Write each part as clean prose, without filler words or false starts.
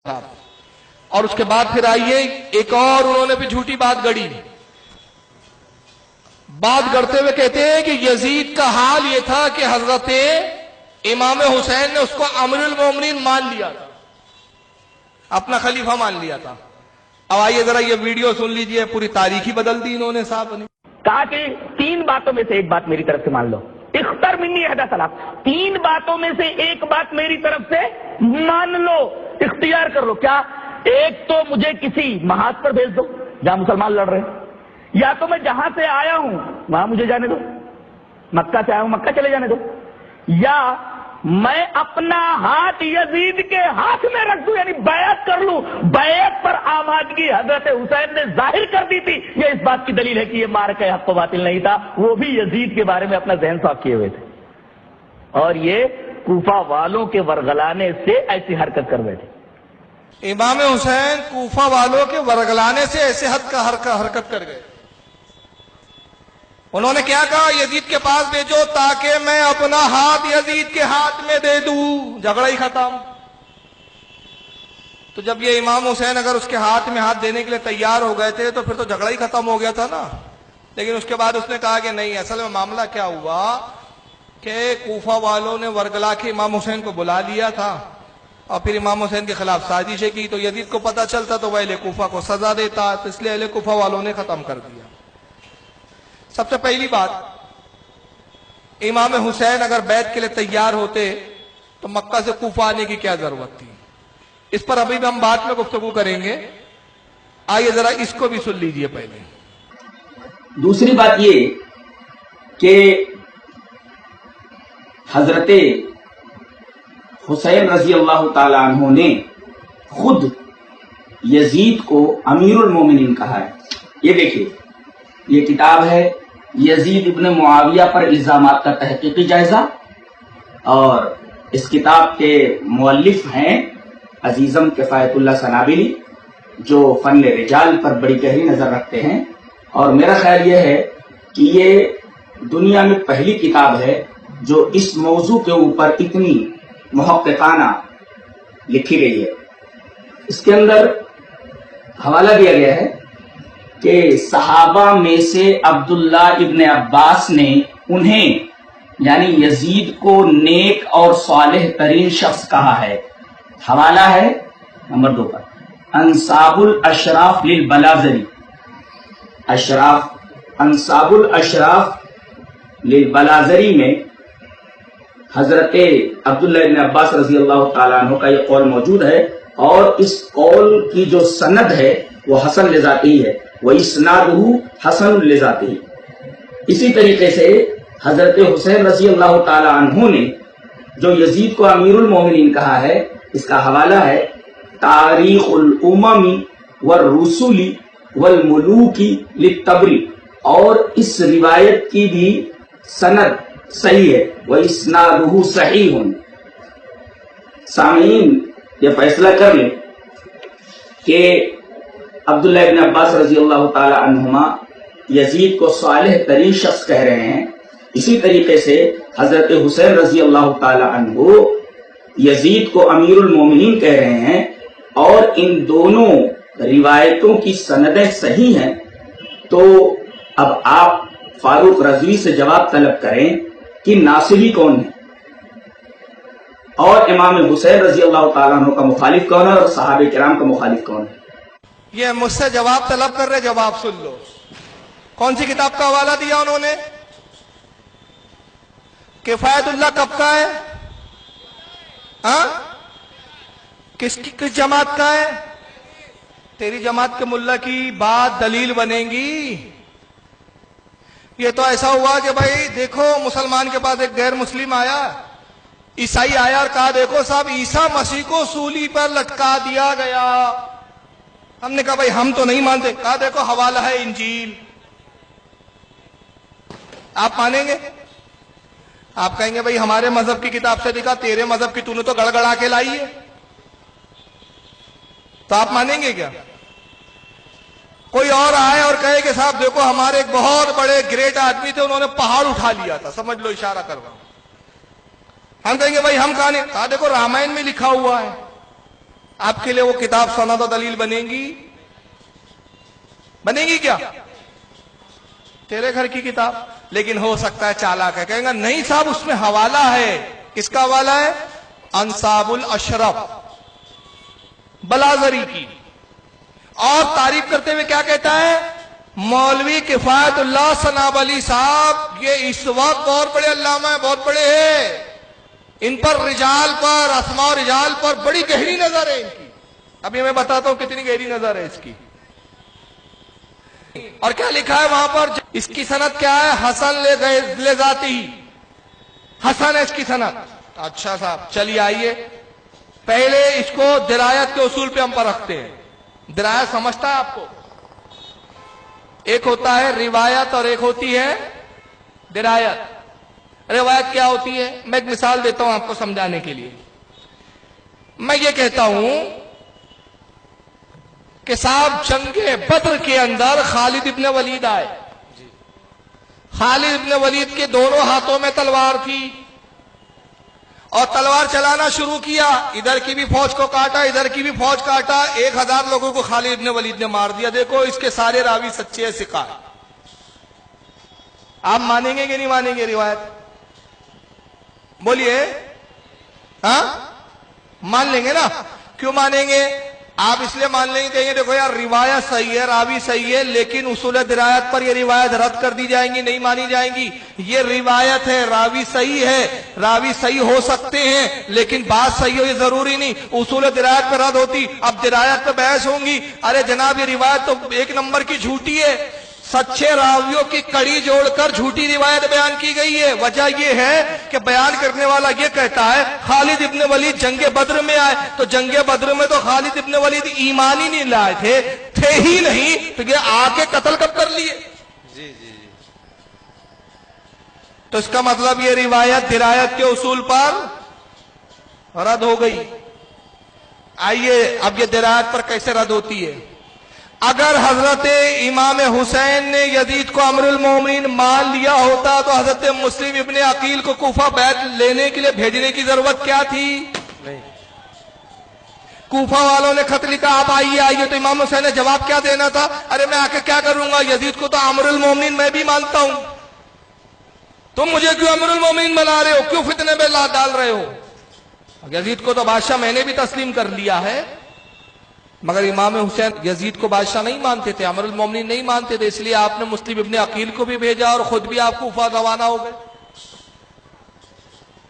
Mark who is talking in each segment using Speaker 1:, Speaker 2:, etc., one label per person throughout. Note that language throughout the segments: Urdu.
Speaker 1: اور اس کے بعد پھر آئیے ایک اور انہوں نے بھی جھوٹی بات گڑی. بات گڑتے ہوئے کہتے ہیں کہ یزید کا حال یہ تھا کہ حضرت امام حسین نے اس کو امیر المومنین مان لیا تھا, اپنا خلیفہ مان لیا تھا. اب آئیے ذرا یہ ویڈیو سن لیجئے, پوری تاریخ ہی بدل دی انہوں نے صاحب نے.
Speaker 2: کہا کہ 3 باتوں میں سے ایک بات میری طرف سے مان لو, اختر منی احدی ثلاث, 3 باتوں میں سے ایک بات میری طرف سے مان لو, اختیار کر لو. کیا؟ ایک تو مجھے کسی محاذ پر بھیج دو جہاں مسلمان لڑ رہے ہیں, یا تو میں جہاں سے آیا ہوں وہاں مجھے جانے دو, مکہ سے آیا ہوں مکہ چلے جانے دو, یا میں اپنا ہاتھ یزید کے ہاتھ میں رکھ دوں, یعنی بیعت کر لوں. بیعت پر آمادگی حضرت حسین نے ظاہر کر دی تھی. یہ اس بات کی دلیل ہے کہ یہ مارکہ حق و باطل نہیں تھا, وہ بھی یزید کے بارے میں اپنا ذہن صاف کیے ہوئے تھے, اور یہ کوفہ والوں کے ورغلانے سے ایسی حرکت کر رہے تھے.
Speaker 1: امام حسین کوفہ والوں کے ورگلانے سے ایسے حد کا حرکت کر گئے. انہوں نے کیا کہا؟ یزید کے پاس بھیجو تاکہ میں اپنا ہاتھ یزید کے ہاتھ میں دے دوں, جھگڑا ہی ختم. تو جب یہ امام حسین اگر اس کے ہاتھ میں ہاتھ دینے کے لیے تیار ہو گئے تھے تو پھر تو جھگڑا ہی ختم ہو گیا تھا نا. لیکن اس کے بعد اس نے کہا کہ نہیں, اصل میں معاملہ کیا ہوا کہ کوفہ والوں نے ورگلا کے امام حسین کو بلا لیا تھا اور پھر امام حسین کے خلاف سازشیں کی, تو یزید کو پتہ چلتا تو وہ اہل کوفہ کو سزا دیتا, تو اس لیے اہل کوفہ والوں نے ختم کر دیا. سب سے پہلی بات, امام حسین اگر بیعت کے لیے تیار ہوتے تو مکہ سے کوفہ آنے کی کیا ضرورت تھی؟ اس پر ابھی بھی ہم بعد میں گفتگو کریں گے. آئیے ذرا اس کو بھی سن لیجئے پہلے.
Speaker 3: دوسری بات یہ کہ حضرت حسین رضی اللہ تعالی عنہ نے خود یزید کو امیر المومنین کہا ہے. یہ دیکھیے, یہ کتاب ہے یزید ابن معاویہ پر الزامات کا تحقیقی جائزہ, اور اس کتاب کے مؤلف ہیں عزیزم کفایت اللہ سنابلی, جو فن رجال پر بڑی گہری نظر رکھتے ہیں. اور میرا خیال یہ ہے کہ یہ دنیا میں پہلی کتاب ہے جو اس موضوع کے اوپر اتنی محققانہ لکھی گئی ہے. اس کے اندر حوالہ دیا گیا ہے کہ صحابہ میں سے عبداللہ ابن عباس نے انہیں یعنی یزید کو نیک اور صالح ترین شخص کہا ہے. حوالہ ہے نمبر 2 پر, انصاب الاشراف للبلازری, انصاب الاشراف للبلازری میں حضرت عبداللہ ابن عباس رضی اللہ تعالیٰ عنہ کا یہ قول موجود ہے, اور اس قول کی جو سند ہے وہ حسن لذاتی ہے, وَإِسْنَادُهُ حَسَنٌ لِذَاتِهِ. اسی طریقے سے حضرت حسین رضی اللہ تعالی عنہ نے جو یزید کو امیر المومنین کہا ہے, اس کا حوالہ ہے تاریخ الامم والرسل والملوک للطبری, اور اس روایت کی بھی سند صحیح ہے, وَإِسْنَادُهُ صَحِيحٌ. سامعین یہ فیصلہ کر لیں کہ عبداللہ ابن عباس رضی اللہ تعالی عنہما یزید کو صالح ترین شخص کہہ رہے ہیں, اسی طریقے سے حضرت حسین رضی اللہ تعالی عنہ یزید کو امیر المومنین کہہ رہے ہیں, اور ان دونوں روایتوں کی سندیں صحیح ہیں. تو اب آپ فاروق رضوی سے جواب طلب کریں کہ ناصبی کون ہے اور امام حسین رضی اللہ تعالیٰ عنہ کا مخالف کون ہے اور صحابہ کرام کا مخالف کون ہے.
Speaker 1: یہ مجھ سے جواب طلب کر رہے, جواب سن لو. کون سی کتاب کا حوالہ دیا انہوں نے؟ کفایت اللہ کب کا ہے؟ ہاں, کس جماعت کا ہے؟ تیری جماعت کے ملا کی بات دلیل بنے گی. یہ تو ایسا ہوا کہ بھائی دیکھو مسلمان کے پاس ایک غیر مسلم آیا, عیسائی آیا اور کہا دیکھو صاحب عیسیٰ مسیح کو سولی پر لٹکا دیا گیا. ہم نے کہا بھائی ہم تو نہیں مانتے. کہا دیکھو حوالہ ہے انجیل. آپ مانیں گے؟ آپ کہیں گے بھائی ہمارے مذہب کی کتاب سے لکھا, تیرے مذہب کی تو نے تو گڑگڑا کے لائی ہے, تو آپ مانیں گے کیا؟ کوئی اور آئے اور کہے کہ صاحب دیکھو ہمارے ایک بہت بڑے گریٹ آدمی تھے, انہوں نے پہاڑ اٹھا لیا تھا, سمجھ لو اشارہ کر رہا ہوں. ہم کہیں گے بھائی ہم کہاں نہیں. کہا دیکھو رامائن میں لکھا ہوا ہے. آپ کے لیے وہ کتاب سند و دلیل بنے گی؟ بنے گی کیا؟ تیرے گھر کی کتاب. لیکن ہو سکتا ہے چالاک ہے، کہیں گا نہیں صاحب اس میں حوالہ ہے. کس کا حوالہ ہے؟ انصاب الاشرف بلازری کی. اور تعریف کرتے ہوئے کیا کہتا ہے؟ مولوی کفایت اللہ ثناب علی صاحب یہ اس وقت بہت بڑے علامہ ہیں، بہت بڑے ہیں، ان پر رجال پر، اسماء و رجال پر بڑی گہری نظر ہے ان کی. ابھی میں بتاتا ہوں کتنی گہری نظر ہے اس کی. اور کیا لکھا ہے وہاں پر؟ اس کی سند کیا ہے؟ حسن لذاتی، حسن ہے اس کی سند. اچھا صاحب چلیے آئیے، پہلے اس کو درایت کے اصول پہ ہم پر رکھتے ہیں. درایت سمجھتا ہے آپ کو؟ ایک ہوتا ہے روایت اور ایک ہوتی ہے درایت. روایت کیا ہوتی ہے؟ میں ایک مثال دیتا ہوں آپ کو سمجھانے کے لیے. میں یہ کہتا ہوں کہ صاحب جنگ بدر کے اندر خالد ابن ولید آئے. خالد ابن ولید کے دونوں ہاتھوں میں تلوار تھی اور تلوار چلانا شروع کیا. ادھر کی بھی فوج کو کاٹا، ادھر کی بھی فوج کاٹا. 1000 لوگوں کو خالد ابن ولید نے مار دیا. دیکھو اس کے سارے راوی سچے ثقہ. آپ مانیں گے کہ نہیں مانیں گے روایت؟ بولیے. ہاں مان لیں گے نا؟ کیوں مانیں گے؟ آپ اس لیے مان لیں گے، دیکھو یار روایت صحیح ہے، راوی صحیح ہے، لیکن اصول درایت پر یہ روایت رد کر دی جائیں گی، نہیں مانی جائیں گی. یہ روایت ہے، راوی صحیح ہے، راوی صحیح ہو سکتے ہیں لیکن بات صحیح ہو یہ ضروری نہیں. اصول درایت پر رد ہوتی. اب درایت پہ بحث ہوں گی، ارے جناب یہ روایت تو 1 نمبر کی جھوٹی ہے. سچے راویوں کی کڑی جوڑ کر جھوٹی روایت بیان کی گئی ہے. وجہ یہ ہے کہ بیان کرنے والا یہ کہتا ہے خالد ابن ولید جنگ بدر میں آئے، تو جنگ بدر میں تو خالد ابن ولید ایمان ہی نہیں لائے تھے ہی نہیں، تو یہ آ کے قتل کب کر لیے؟ تو اس کا مطلب یہ روایت درایت کے اصول پر رد ہو گئی. آئیے اب یہ درایت پر کیسے رد ہوتی ہے؟ اگر حضرت امام حسین نے یزید کو امیر المومنین مان لیا ہوتا تو حضرت مسلم ابن عقیل کو کوفہ بیعت لینے کے لیے بھیجنے کی ضرورت کیا تھی؟ کوفہ والوں نے خط لکھا آپ آئیے آئیے، تو امام حسین نے جواب کیا دینا تھا؟ ارے میں آ کے کیا کروں گا، یزید کو تو امیر المومنین میں بھی مانتا ہوں، تم مجھے کیوں امیر المومنین بنا رہے ہو، کیوں فتنے میں ڈال رہے ہو؟ یزید کو تو بادشاہ میں نے بھی تسلیم کر لیا ہے. مگر امام حسین یزید کو بادشاہ نہیں مانتے تھے، امیر المومنین نہیں مانتے تھے، اس لیے آپ نے مسلم ابن عقیل کو بھی بھیجا اور خود بھی آپ کوفہ روانہ ہو گئے.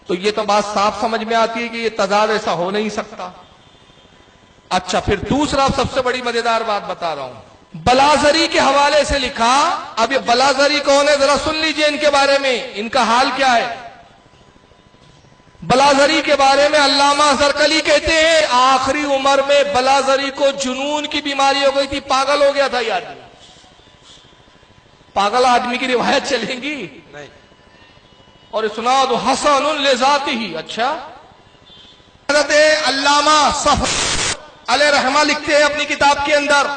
Speaker 1: تو یہ تو بات صاف سمجھ میں آتی ہے کہ یہ تضاد ایسا ہو نہیں سکتا. اچھا پھر دوسرا سب سے بڑی مزیدار بات بتا رہا ہوں. بلازری کے حوالے سے لکھا. اب یہ بلازری کون ہے ذرا سن لیجئے ان کے بارے میں، ان کا حال کیا ہے. بلازری کے بارے میں علامہ زرکلی کہتے ہیں آخری عمر میں بلازری کو جنون کی بیماری ہو گئی تھی، پاگل ہو گیا تھا یہ آدمی. پاگل آدمی کی روایت چلیں گی؟ نہیں. اور اسناد حسن لذاتہ. اچھا حضرت علامہ صفر علیہ رحمہ لکھتے ہیں اپنی کتاب کے اندر،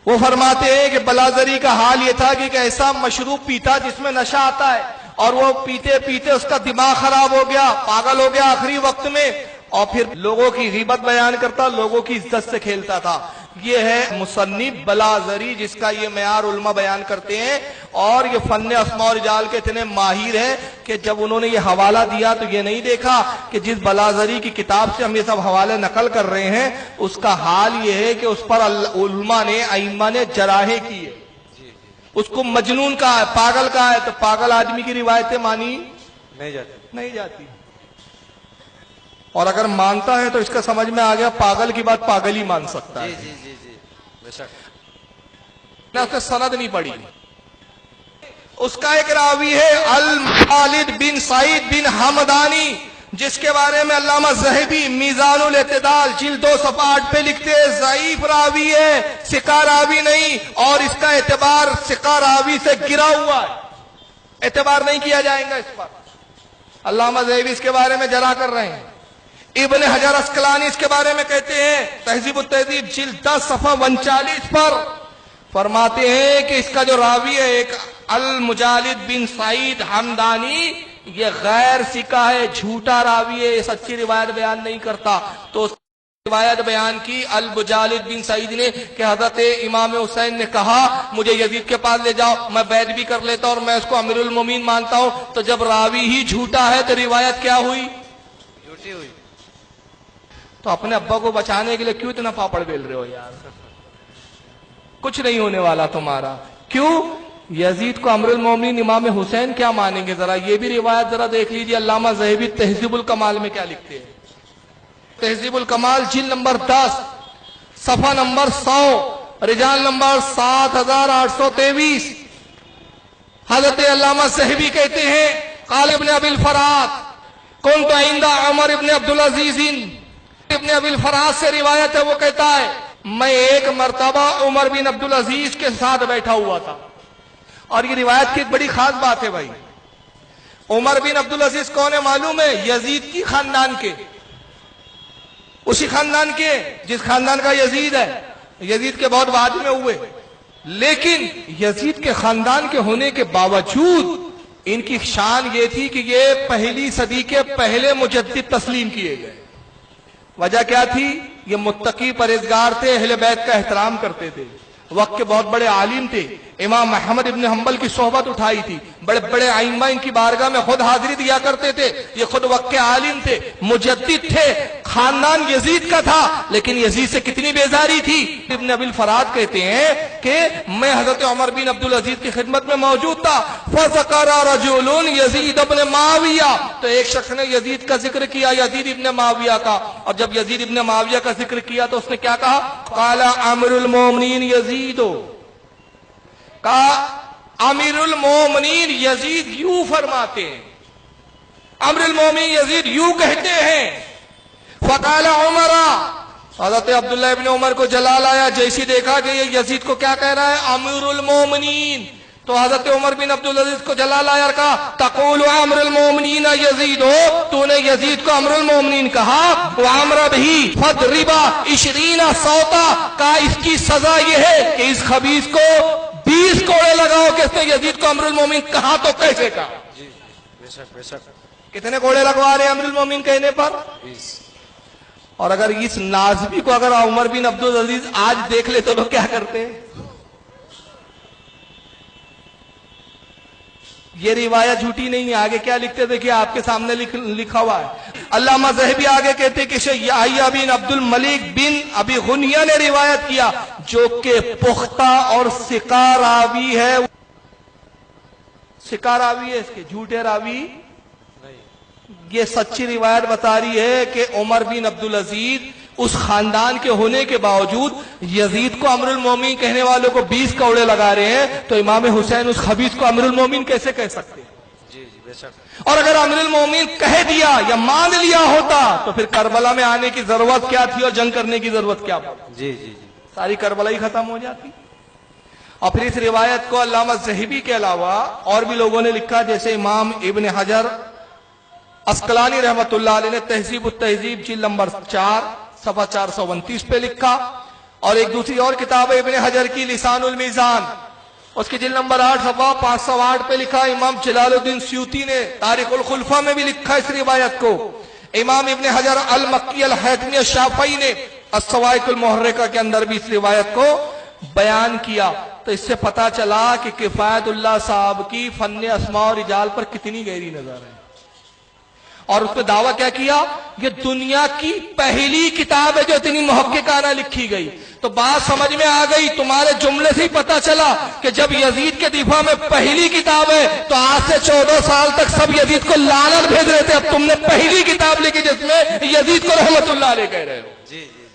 Speaker 1: وہ فرماتے ہیں کہ بلازری کا حال یہ تھا کہ ایک ایسا مشروب پیتا جس میں نشہ آتا ہے، اور وہ پیتے پیتے اس کا دماغ خراب ہو گیا، پاگل ہو گیا آخری وقت میں، اور پھر لوگوں کی غیبت بیان کرتا، لوگوں کی عزت سے کھیلتا تھا. یہ ہے مصنف بلازری جس کا یہ معیار علماء بیان کرتے ہیں. اور یہ فن اسماء و رجال کے اتنے ماہر ہیں کہ جب انہوں نے یہ حوالہ دیا تو یہ نہیں دیکھا کہ جس بلازری کی کتاب سے ہم یہ سب حوالے نقل کر رہے ہیں اس کا حال یہ ہے کہ اس پر علماء نے ائمہ نے جراحیں کی ہے. اس کو مجنون کہا ہے، پاگل کہا ہے. تو پاگل آدمی کی روایتیں مانی نہیں جاتی. اور اگر مانتا ہے تو اس کا سمجھ میں آ گیا پاگل کی بات پاگل ہی مان سکتا ہے. نے اس نے سند نہیں پڑھی. اس کا ایک راوی ہے المخالد بن سعید بن حمدانی، جس کے بارے میں علامہ ذہبی میزان الاعتدال جلد 2 صفحہ 8 پہ لکھتے ہیں ضعیف راوی ہے، ثقہ راوی نہیں، اور اس کا اعتبار ثقہ راوی سے گرا ہوا ہے، اعتبار نہیں کیا جائے گا اس پر. علامہ ذہبی اس کے بارے میں جرح کر رہے ہیں. ابن حجر اسقلانی اس کے بارے میں کہتے ہیں تہذیب التہذیب جلد 10 صفحہ 39 پر فرماتے ہیں کہ اس کا جو راوی ہے ایک المجالد بن سعید حمدانی، یہ غیر ثقہ ہے، جھوٹا راوی ہے، یہ سچی روایت بیان نہیں کرتا. تو روایت بیان کی البجالد بن سعید نے کہ حضرت امام حسین نے کہا مجھے یزید کے پاس لے جاؤ، میں بیعت بھی کر لیتا اور میں اس کو امیر المومنین مانتا ہوں۔ تو جب راوی ہی جھوٹا ہے تو روایت کیا ہوئی؟ جھوٹی ہوئی۔ تو اپنے ابا کو بچانے کے لیے کیوں اتنا پاپڑ بیل رہے ہو یار؟ کچھ نہیں ہونے والا تمہارا۔ کیوں؟ یزید کو امیر المومنین امام حسین کیا مانیں گے؟ ذرا یہ بھی روایت ذرا دیکھ لیجیے، علامہ ذہبی تہذیب الکمال میں کیا لکھتے ہیں۔ تہذیب الکمال جلد نمبر 10 صفحہ نمبر 100 رجال نمبر 7823 حضرت علامہ ذہبی کہتے ہیں قال ابن ابی الفرات کنت عند عمر ابن عبدالعزیز، ابن ابی الفرات سے روایت ہے، وہ کہتا ہے میں ایک مرتبہ عمر بن عبدالعزیز کے ساتھ بیٹھا ہوا تھا۔ اور یہ روایت کی ایک بڑی خاص بات ہے بھائی، عمر بن عبدالعزیز کون ہے معلوم ہے؟ یزید کی خاندان کے، اسی خاندان کے جس خاندان کا یزید ہے۔ یزید کے بہت بعد میں ہوئے، لیکن یزید کے خاندان کے ہونے کے باوجود ان کی شان یہ تھی کہ یہ پہلی صدی کے پہلے مجدد تسلیم کیے گئے۔ وجہ کیا تھی؟ یہ متقی پرہیزگار تھے، اہل بیت کا احترام کرتے تھے، وقت کے بہت بڑے عالم تھے، امام احمد ابن حنبل کی صحبت اٹھائی تھی، بڑے بڑے ائمہ ان کی بارگاہ میں خود حاضری دیا کرتے تھے، یہ خود وقت کے عالم تھے، مجدد تھے، خاندان یزید کا تھا، لیکن یزید سے کتنی بیزاری تھی۔ ابن ابی الفرات کہتے ہیں کہ میں حضرت عمر بن عبدالعزیز کی خدمت میں موجود تھا، فذکر رجل یزید ابن معاویہ، تو ایک شخص نے یزید کا ذکر کیا، یزید ابن معاویہ کا، اور جب یزید ابن معاویہ کا ذکر کیا تو اس نے کیا کہا؟ قال امیر المومنین یزید، کہا امیر المومنین یزید یوں فرماتے ہیں، امیر المومنین یزید یوں کہتے ہیں۔ فقال عمر، حضرت عبداللہ ابن عمر کو جلال آیا، جیسی دیکھا کہ یہ یزید کو کیا کہہ رہا ہے؟ امیر المومنین۔ تو حضرت عمر بن عبدالعزیز کو جلال آیا اور کہا تقول امیر المومنین یزید، ہو تو نے یزید کو امیر المومنین کہا، وعمر بھی فضربا 20 صوتا، کہا اس کی سزا یہ ہے کہ اس خبیث کو 20 کوڑے لگاؤ کہ اس نے یزید کو امیر المومنین کہا تو کیسے کہا؟
Speaker 4: جی بے شک بے شک۔
Speaker 1: کتنے کوڑے لگوا رہے ہیں امیر المومنین کہنے پر؟
Speaker 4: 20۔
Speaker 1: اور اگر اس نازبی کو اگر عمر بن عبدالعزیز آج دیکھ لے تو لوگ کیا کرتے ہیں؟ یہ روایت جھوٹی نہیں ہے، آگے کیا لکھتے دیکھیے آپ کے سامنے لکھا ہوا ہے۔ علامہ ذہبی آگے کہتے کہ یحییٰ بن عبد الملک بن ابی غنیہ نے روایت کیا، جو کہ پختہ اور ثقہ راوی ہے، ثقہ راوی ہے، اس کے جھوٹے راوی۔ یہ سچی روایت بتا رہی ہے کہ عمر بن عبدالعزیز اس خاندان کے ہونے کے باوجود یزید کو امیر المومنین کہنے والوں کو 20 کوڑے لگا رہے ہیں، تو امام حسین اس خبیث کو امیر المومنین کیسے کہہ سکتے ہیں؟
Speaker 4: جی جی بے شک۔
Speaker 1: اور اگر امیر المومنین کہہ دیا یا مان لیا ہوتا تو پھر کربلا میں آنے کی ضرورت کیا تھی اور جنگ کرنے کی ضرورت کیا پڑتی؟
Speaker 4: جی جی جی۔
Speaker 1: ساری کربلا ہی ختم ہو جاتی۔ اور پھر اس روایت کو علامہ ذہبی کے علاوہ اور بھی لوگوں نے لکھا، جیسے امام ابن حجر عسقلانی رحمت اللہ علیہ نے تہذیب التہذیب جلد نمبر 4 صفحہ 429 پہ لکھا، اور ایک دوسری اور کتاب ہے ابن حجر کی لسان المیزان، اس کی جلد نمبر 8 صفحہ 508 پہ لکھا۔ امام جلال الدین سیوطی نے تاریخ الخلفاء میں بھی لکھا اس روایت کو۔ امام ابن حجر المکی الحیثمی الشافعی نے الصواعق المحرقہ کے اندر بھی اس روایت کو بیان کیا۔ تو اس سے پتا چلا کہ کفایت اللہ صاحب کی فن اسماء و رجال پر کتنی گہری نظر ہے، اور اس پہ دعویٰ کیا کیا؟ یہ دنیا کی پہلی کتاب ہے جو اتنی محققانہ لکھی گئی۔ تو بات سمجھ میں آ گئی، تمہارے جملے سے ہی پتا چلا کہ جب یزید کے دفاع میں پہلی کتاب ہے تو آج سے 14 سال تک سب یزید کو لعنت بھیج رہے تھے، اب تم نے پہلی کتاب لکھی جس میں یزید کو رحمت اللہ علیہ کہہ رہے ہو۔
Speaker 4: جی جی